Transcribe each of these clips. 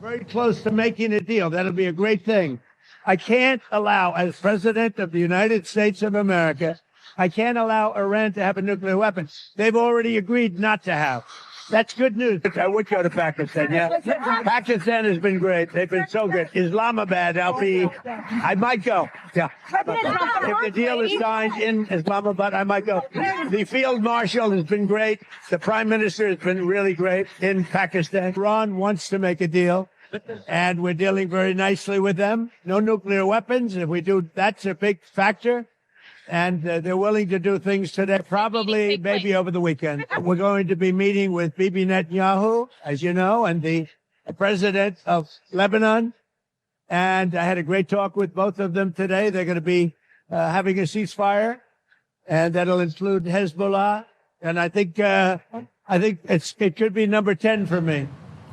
Very close to making a deal. That'll be a great thing. I can't allow, as President of the United States of America, I can't allow Iran to have a nuclear weapon. They've already agreed not to have. That's good news. I would go to Pakistan, yeah. Pakistan has been great. They've been so good. Islamabad, I might go. Yeah. If the deal is signed in Islamabad, I might go. The Field Marshal has been great. The Prime Minister has been really great in Pakistan. Iran wants to make a deal, and we're dealing very nicely with them. No nuclear weapons. If we do, that's a big factor. And they're willing to do things today, probably maybe over the weekend. We're going to be meeting with Bibi Netanyahu, as you know, and the president of Lebanon. And I had a great talk with both of them today. They're going to be having a ceasefire, and that'll include Hezbollah. And I think it could be number 10 for me.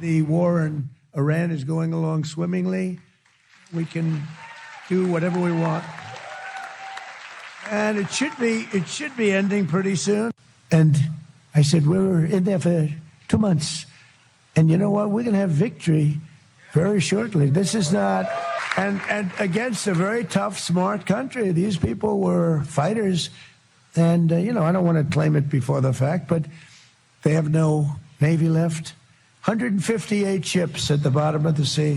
The war in Iran is going along swimmingly. We can do whatever we want. And it should be ending pretty soon. And I said, we were in there for 2 months. And you know what? We're going to have victory very shortly. This is not, and against a very tough, smart country. These people were fighters. And, I don't want to claim it before the fact, but they have no Navy left. 158 ships at the bottom of the sea.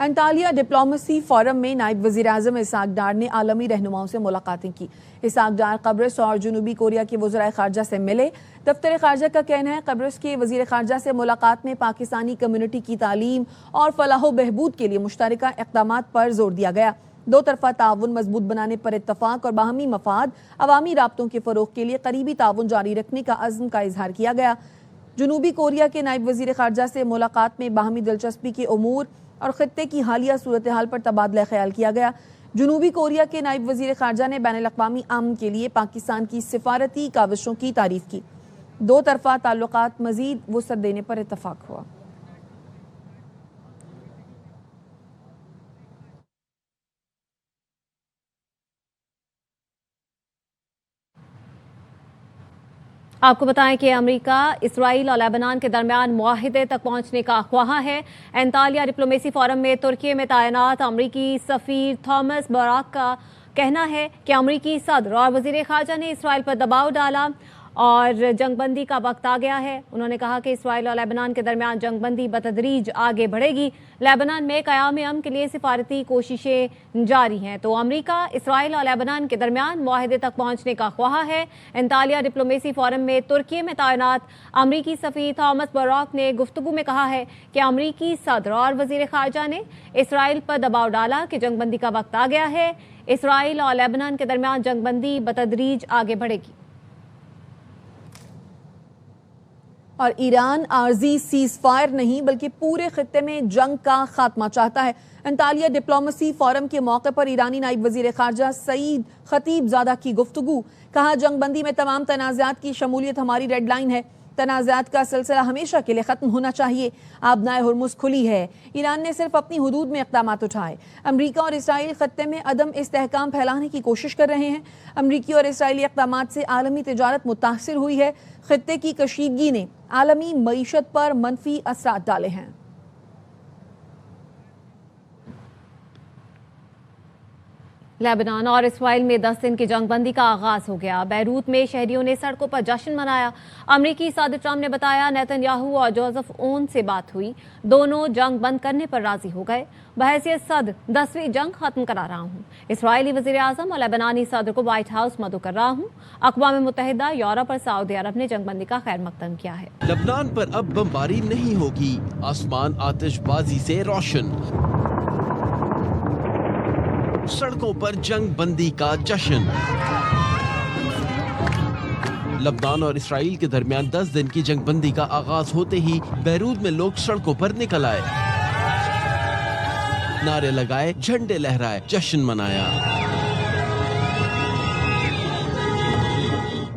Antalya diplomacy forum میں نائب وزیر اعظم اسحاق ڈار نے عالمی رہنماؤں سے ملاقاتیں کی۔ اسحاق ڈار قبرص اور جنوبی کوریا کے وزرائے خارجہ سے ملے۔ دفتر خارجہ کا کہنا ہے قبرص کے وزیر خارجہ سے ملاقات میں پاکستانی کمیونٹی کی تعلیم اور فلاح و بہبود کے لیے مشترکہ اقدامات پر زور دیا گیا۔ دو طرفہ تعاون مضبوط بنانے پر اتفاق اور باہمی مفاد، عوامی رابطوں کے فروغ کے لیے قریبی تعاون جاری رکھنے کا عزم کا اظہار کیا گیا۔ جنوبی کوریا کے نائب وزیر خارجہ سے ملاقات میں باہمی دلچسپی کے امور اور خطے کی حالیہ صورتحال پر تبادلہ خیال کیا گیا۔ جنوبی کوریا کے نائب وزیر خارجہ نے بین الاقوامی امن کے لیے پاکستان کی سفارتی کاوشوں کی تعریف کی۔ دو طرفہ تعلقات مزید وسعت دینے پر اتفاق ہوا۔ آپ کو بتائیں کہ امریکہ اسرائیل اور لیبنان کے درمیان معاہدے تک پہنچنے کا خواہاں ہے۔ انطالیہ ڈپلومیسی فورم میں ترکی میں تعینات امریکی سفیر تھامس براک کا کہنا ہے کہ امریکی صدر اور وزیر خارجہ نے اسرائیل پر دباؤ ڈالا اور جنگ بندی کا وقت آ گیا ہے۔ انہوں نے کہا کہ اسرائیل اور لیبنان کے درمیان جنگ بندی بتدریج آگے بڑھے گی۔ لیبنان میں قیام امن کے لیے سفارتی کوششیں جاری ہیں، تو امریکہ اسرائیل اور لیبنان کے درمیان معاہدے تک پہنچنے کا خواہاں ہے۔ انطالیہ ڈپلومیسی فورم میں ترکی میں تعینات امریکی سفیر تھامس براک نے گفتگو میں کہا ہے کہ امریکی صدر اور وزیر خارجہ نے اسرائیل پر دباؤ ڈالا کہ جنگ بندی کا وقت آ گیا ہے۔ اسرائیل اور لیبنان کے درمیان جنگ بندی بتدریج آگے بڑھے گی۔ اور ایران عارضی سیز فائر نہیں بلکہ پورے خطے میں جنگ کا خاتمہ چاہتا ہے۔ انطالیہ ڈپلومیسی فورم کے موقع پر ایرانی نائب وزیر خارجہ سعید خطیب زادہ کی گفتگو، کہا جنگ بندی میں تمام تنازعات کی شمولیت ہماری ریڈ لائن ہے، تنازعات کا سلسلہ ہمیشہ کے لیے ختم ہونا چاہیے، آبنائے ہرمز کھلی ہے۔ ایران نے صرف اپنی حدود میں اقدامات اٹھائے۔ امریکہ اور اسرائیل خطے میں عدم استحکام پھیلانے کی کوشش کر رہے ہیں۔ امریکی اور اسرائیلی اقدامات سے عالمی تجارت متاثر ہوئی ہے۔ خطے کی کشیدگی نے عالمی معیشت پر منفی اثرات ڈالے ہیں۔ لیبنان اور اسرائیل میں 10 دن کی جنگ بندی کا آغاز ہو گیا۔ بیروت میں شہریوں نے سڑکوں پر جشن منایا۔ امریکی صدر ٹرمپ نے بتایا نیتن یاہو اور جوزف اون سے بات ہوئی، دونوں جنگ بند کرنے پر راضی ہو گئے۔ بحیثیت صدر 10ویں جنگ ختم کرا رہا ہوں، اسرائیلی وزیر اعظم اور لیبنانی صدر کو وائٹ ہاؤس مدعو کر رہا ہوں۔ اقوام متحدہ، یورپ اور سعودی عرب نے جنگ بندی کا خیر مقدم کیا ہے۔ لبنان پر اب بمباری نہیں ہوگی، آسمان آتش بازی سے روشن، سڑکوں پر جنگ بندی کا جشن۔ لبنان اور اسرائیل کے درمیان 10 دن کی جنگ بندی کا آغاز ہوتے ہی بیروت میں لوگ سڑکوں پر نکل آئے، نعرے لگائے، جھنڈے لہرائے، جشن منایا۔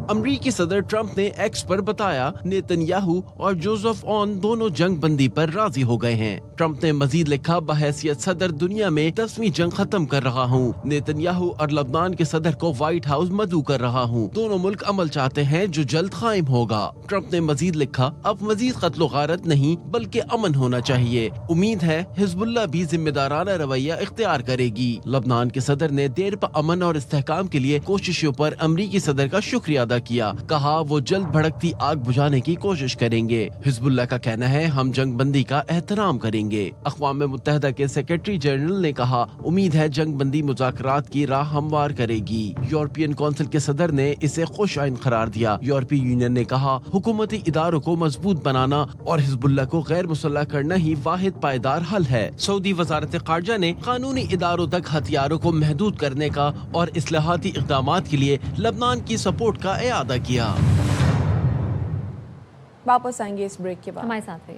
امریکی صدر ٹرمپ نے ایکس پر بتایا نیتن یاہو اور جوزف اون دونوں جنگ بندی پر راضی ہو گئے ہیں۔ ٹرمپ نے مزید لکھا، بحیثیت صدر دنیا میں 10ویں جنگ ختم کر رہا ہوں، نیتن یاہو اور لبنان کے صدر کو وائٹ ہاؤس مدعو کر رہا ہوں، دونوں ملک عمل چاہتے ہیں جو جلد قائم ہوگا۔ ٹرمپ نے مزید لکھا، اب مزید قتل و غارت نہیں بلکہ امن ہونا چاہیے، امید ہے حزب اللہ بھی ذمہ دارانہ رویہ اختیار کرے گی۔ لبنان کے صدر نے دیر پا امن اور استحکام کے لیے کوششوں پر امریکی صدر کا شکریہ ادا کیا، کہا وہ جلد بھڑکتی آگ بجھانے کی کوشش کریں گے۔ حزب اللہ کا کہنا ہے ہم جنگ بندی کا احترام کریں گے۔ اقوام متحدہ کے سیکرٹری جنرل نے کہا امید ہے جنگ بندی مذاکرات کی راہ ہموار کرے گی۔ یورپین کونسل کے صدر نے اسے خوش آئند قرار دیا۔ یورپی یونین نے کہا حکومتی اداروں کو مضبوط بنانا اور حزب اللہ کو غیر مسلح کرنا ہی واحد پائیدار حل ہے۔ سعودی وزارت خارجہ نے قانونی اداروں تک ہتھیاروں کو محدود کرنے کا اور اصلاحاتی اقدامات کے لیے لبنان کی سپورٹ کا اعادہ کیا۔ واپس آئیں گے اس بریک کے بعد۔ ہمارے ساتھ